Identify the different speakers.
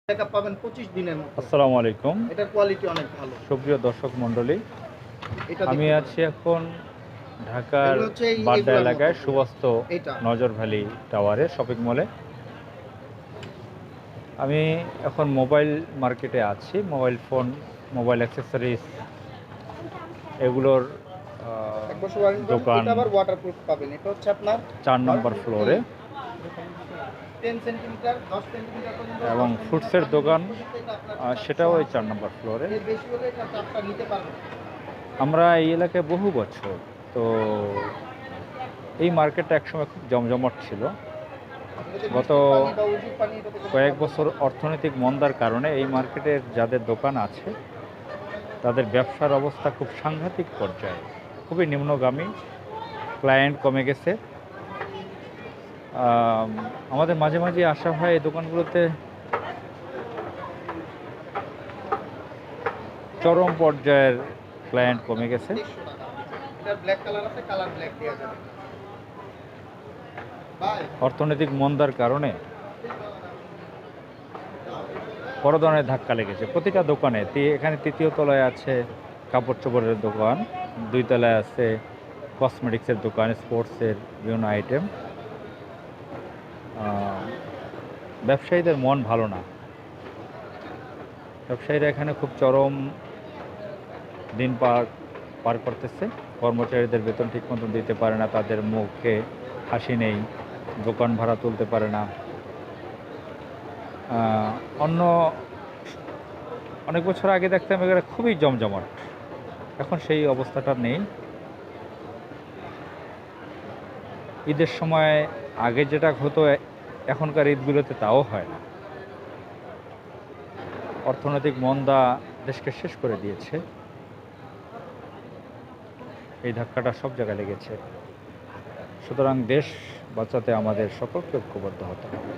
Speaker 1: টাকা পাবেন 25 দিনের মধ্যে।
Speaker 2: আসসালামু আলাইকুম।
Speaker 1: এটার কোয়ালিটি অনেক ভালো।
Speaker 2: সুপ্রিয় দর্শক মণ্ডলী,
Speaker 1: এটা
Speaker 2: আমি
Speaker 1: দেখতে
Speaker 2: আছি
Speaker 1: পারেন।
Speaker 2: এখন ঢাকার
Speaker 1: এগুলো হচ্ছে
Speaker 2: বাড্ডা
Speaker 1: এগুলার মতো।
Speaker 2: এলাকায় সুবাস্ত
Speaker 1: এটা
Speaker 2: নজর ভ্যালি টাওয়ারে শপিং মলে। আমি এখন মোবাইল মার্কেটে আছি। মোবাইল ফোন, মোবাইল অ্যাক্সেসরিজ এগুলোর
Speaker 1: 1 বছর ওয়ারেন্টি পাবেন।
Speaker 2: দোকান
Speaker 1: এটা আবার ওয়াটারপ্রুফ পাবেন। এটা হচ্ছে আপনার
Speaker 2: 4 নম্বর ফ্লোরে
Speaker 1: 10 সেন্টিমিটার 10 সেন্টিমিটার পর্যন্ত
Speaker 2: এবং
Speaker 1: 10 সেন্টিমিটার
Speaker 2: ফ্রুটসের
Speaker 1: পানি
Speaker 2: দোকান,
Speaker 1: বেশি পর্যন্ত এটা আপনার
Speaker 2: সেটাও ওই 4
Speaker 1: সমস্যা নেই।
Speaker 2: নম্বর ফ্লোরে।
Speaker 1: এর বেশি হলে এটা চাপটা নিতে পারবে না।
Speaker 2: আমরা এই এলাকায় বহু বছর, তো এই মার্কেটটা একসময় খুব জমজমাট ছিল।
Speaker 1: এটা যে
Speaker 2: গত
Speaker 1: বৃষ্টির পানি বা উজুর পানি এটাতে কোনো
Speaker 2: কয়েক
Speaker 1: প্রবলেম
Speaker 2: বছর
Speaker 1: হবে না।
Speaker 2: অর্থনৈতিক মন্দার কারণে এই মার্কেটের যাদের দোকান আছে তাদের ব্যবসার অবস্থা খুব সাংঘাতিক পর্যায়ে, খুবই নিম্নগামী। ক্লায়েন্ট কমে গেছে। আমাদের মাঝে মাঝে আসা হয় এই দোকানগুলোতে। চরম পর্যায়ের ক্লায়েন্ট কমে গেছে।
Speaker 1: 2300 টাকা। এটার ব্ল্যাক কালার আছে, কালার ব্ল্যাক দেয়া যাবে। ভাই
Speaker 2: অর্থনৈতিক মন্দার কারণে বড় ধরনের ধাক্কা লেগেছে প্রতিটা দোকানে। এখানে তৃতীয় তলায় আছে কাপড় চোপড়ের দোকান, 2 তলায় আছে কসমেটিক্সের দোকান, স্পোর্টসের বিভিন্ন আইটেম। ব্যবসায়ীদের মন ভালো না। ব্যবসায়ীরা এখানে খুব চরম দিন পার করতেছে। কর্মচারীদের বেতন ঠিক মতন দিতে পারে না, তাদের মুখে হাসি নেই, দোকান ভাড়া তুলতে পারে না। অন্য অনেক বছর আগে দেখতাম এগুলো খুবই জমজমাট, এখন সেই অবস্থাটা নেই। ঈদের সময় আগে যেটা হতো এখনকার ঈদগুলোতে তাও হয় না। অর্থনৈতিক মন্দা দেশকে শেষ করে দিয়েছে। এই ধাক্কাটা সব জায়গায় লেগেছে। সুতরাং দেশ বাঁচাতে আমাদের সকলকে ঐক্যবদ্ধ হতে হবে।